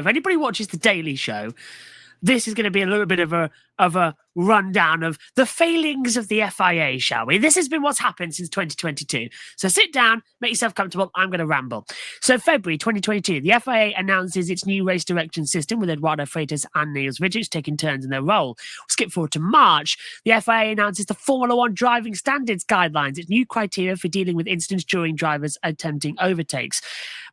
If anybody watches The Daily Show, this is going to be a little bit of a rundown of the failings of the FIA, shall we? This has been what's happened since 2022. So sit down, make yourself comfortable. I'm going to ramble. So February 2022, the FIA announces its new race direction system with Eduardo Freitas and Niels Vidich taking turns in their role. Skip forward to March, the FIA announces the Formula One driving standards guidelines, its new criteria for dealing with incidents during drivers attempting overtakes.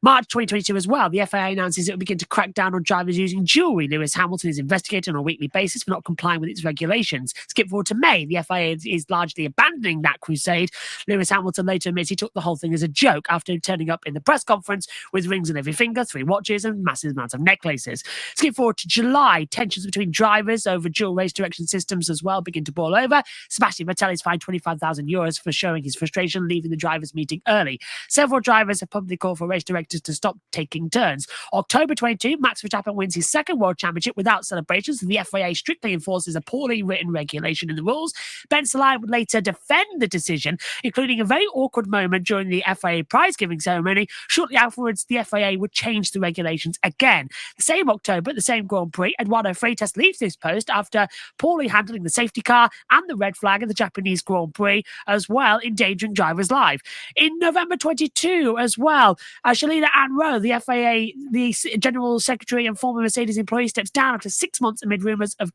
March 2022 as well, the FIA announces it will begin to crack down on drivers using jewellery. Lewis Hamilton is investigated on a weekly basis for not complying with its regulations. Skip forward to May, the FIA is largely abandoning that crusade. Lewis Hamilton later admits he took the whole thing as a joke after turning up in the press conference with rings on every finger, 3 watches and massive amounts of necklaces. Skip forward to July, tensions between drivers over dual race direction systems as well begin to boil over. Sebastian Vettel is fined €25,000 for showing his frustration, leaving the drivers' meeting early. Several drivers have publicly called for race directors to stop taking turns. October 22, Max Verstappen wins his second World Championship without celebrations, and the FIA strictly enforces a poorly written regulation in the rules. Ben Salah would later defend the decision, including a very awkward moment during the FIA prize-giving ceremony. Shortly afterwards, the FIA would change the regulations again. The same October, the same Grand Prix, Eduardo Freitas leaves his post after poorly handling the safety car and the red flag of the Japanese Grand Prix, as well, endangering drivers' lives. In November 22 as well, Shalina Ann Rowe, the FIA, the General Secretary and former Mercedes employee, steps down after 6 months amid rumours of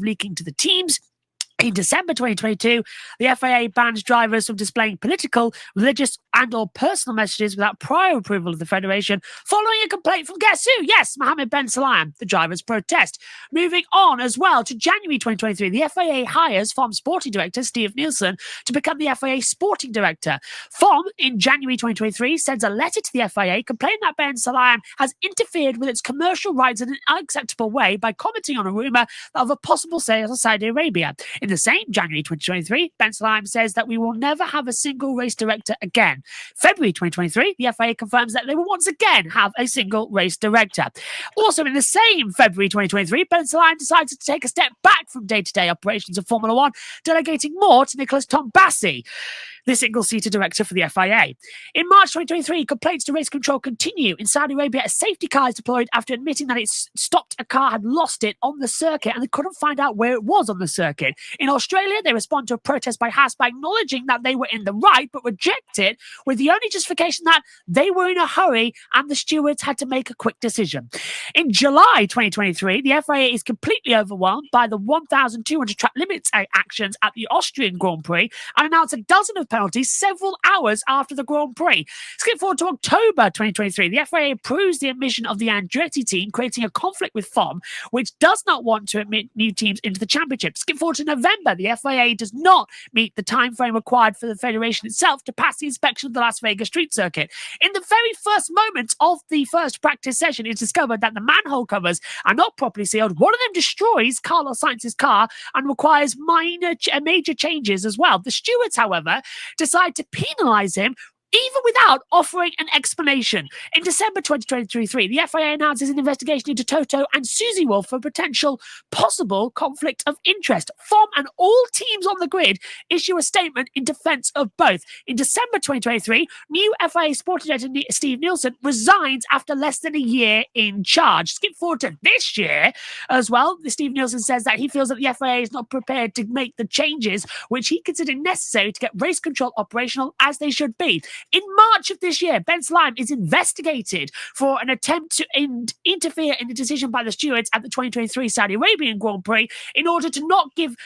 leaking to the teams. In December 2022, the FIA bans drivers from displaying political, religious and or personal messages without prior approval of the Federation, following a complaint from guess who? Yes, Mohammed Ben Sulayem, the driver's protest. Moving on as well to January 2023, the FIA hires FOM Sporting Director Steve Nielsen to become the FIA Sporting Director. FOM, in January 2023, sends a letter to the FIA complaining that Ben Sulayem has interfered with its commercial rights in an unacceptable way by commenting on a rumour of a possible sale to Saudi Arabia. In the same January 2023, Ben Sulayem says that we will never have a single race director again. February 2023, the FIA confirms that they will once again have a single race director. Also in the same February 2023, Ben Sulayem decides to take a step back from day-to-day operations of Formula One, delegating more to Nicholas Tombasi, the single-seater director for the FIA. In March 2023, complaints to race control continue. In Saudi Arabia, a safety car is deployed after admitting that it stopped a car had lost it on the circuit and they couldn't find out where it was on the circuit. In Australia, they respond to a protest by Haas by acknowledging that they were in the right but reject it with the only justification that they were in a hurry and the stewards had to make a quick decision. In July 2023, the FIA is completely overwhelmed by the 1,200 track limits actions at the Austrian Grand Prix and announced a dozen of penalties several hours after the Grand Prix. Skip forward to October 2023. The FIA approves the admission of the Andretti team, creating a conflict with FOM, which does not want to admit new teams into the championship. Skip forward to November. The FIA does not meet the time frame required for the federation itself to pass the inspection of the Las Vegas street circuit. In the very first moments of the first practice session, it's discovered that the manhole covers are not properly sealed. One of them destroys Carlos Sainz's car and requires major changes as well. The stewards, however, decide to penalise him even without offering an explanation. In December 2023, the FIA announces an investigation into Toto and Susie Wolff for potential possible conflict of interest. FOM and all teams on the grid issue a statement in defence of both. In December 2023, new FIA Sporting Director Steve Nielsen resigns after less than a year in charge. Skip forward to this year as well. Steve Nielsen says that he feels that the FIA is not prepared to make the changes which he considered necessary to get race control operational as they should be. In March of this year, Ben Sulayem is investigated for an attempt to interfere in the decision by the stewards at the 2023 Saudi Arabian Grand Prix in order to not give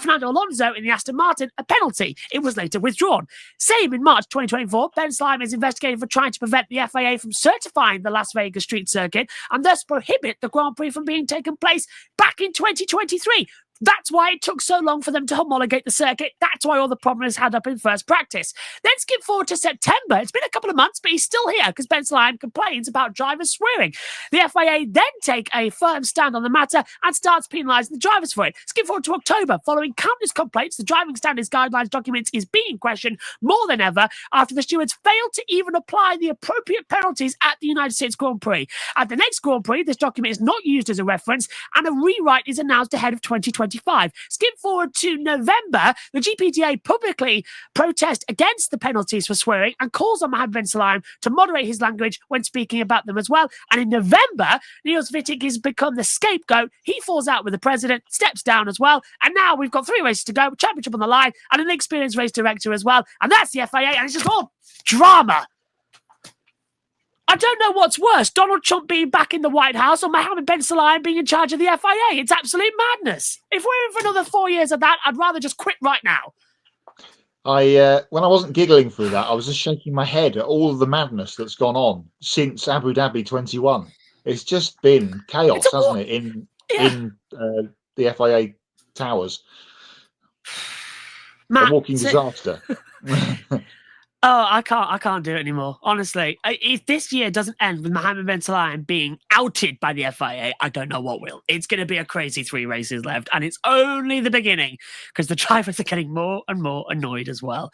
Fernando Alonso in the Aston Martin a penalty. It was later withdrawn. Same in March 2024, Ben Sulayem is investigated for trying to prevent the FIA from certifying the Las Vegas street circuit and thus prohibit the Grand Prix from being taken place back in 2023. That's why it took so long for them to homologate the circuit. That's why all the problems had up in first practice. Then skip forward to September. It's been a couple of months, but he's still here because Ben Sulayem complains about drivers swearing. The FIA then take a firm stand on the matter and starts penalising the drivers for it. Skip forward to October. Following countless complaints, the driving standards guidelines document is being questioned more than ever after the stewards failed to even apply the appropriate penalties at the United States Grand Prix. At the next Grand Prix, this document is not used as a reference and a rewrite is announced ahead of 2024. 2025. Skip forward to November, the GPDA publicly protest against the penalties for swearing and calls on Mohammed bin Salman to moderate his language when speaking about them as well. And in November, Niels Wittig has become the scapegoat. He falls out with the president, steps down as well. And now we've got 3 races to go, championship on the line, and an experienced race director as well. And that's the FIA, and it's just all drama. I don't know what's worse, Donald Trump being back in the White House or Mohammed bin Salman being in charge of the FIA. It's absolute madness. If we're in for another 4 years of that, I'd rather just quit right now. When I wasn't giggling through that, I was just shaking my head at all of the madness that's gone on since Abu Dhabi 21. It's just been chaos, hasn't it, in the FIA towers? Matt, a walking disaster. Oh, I can't do it anymore. Honestly, if this year doesn't end with Mohammed bin Salman being outed by the FIA, I don't know what will. It's going to be a crazy 3 races left, and it's only the beginning because the drivers are getting more and more annoyed as well.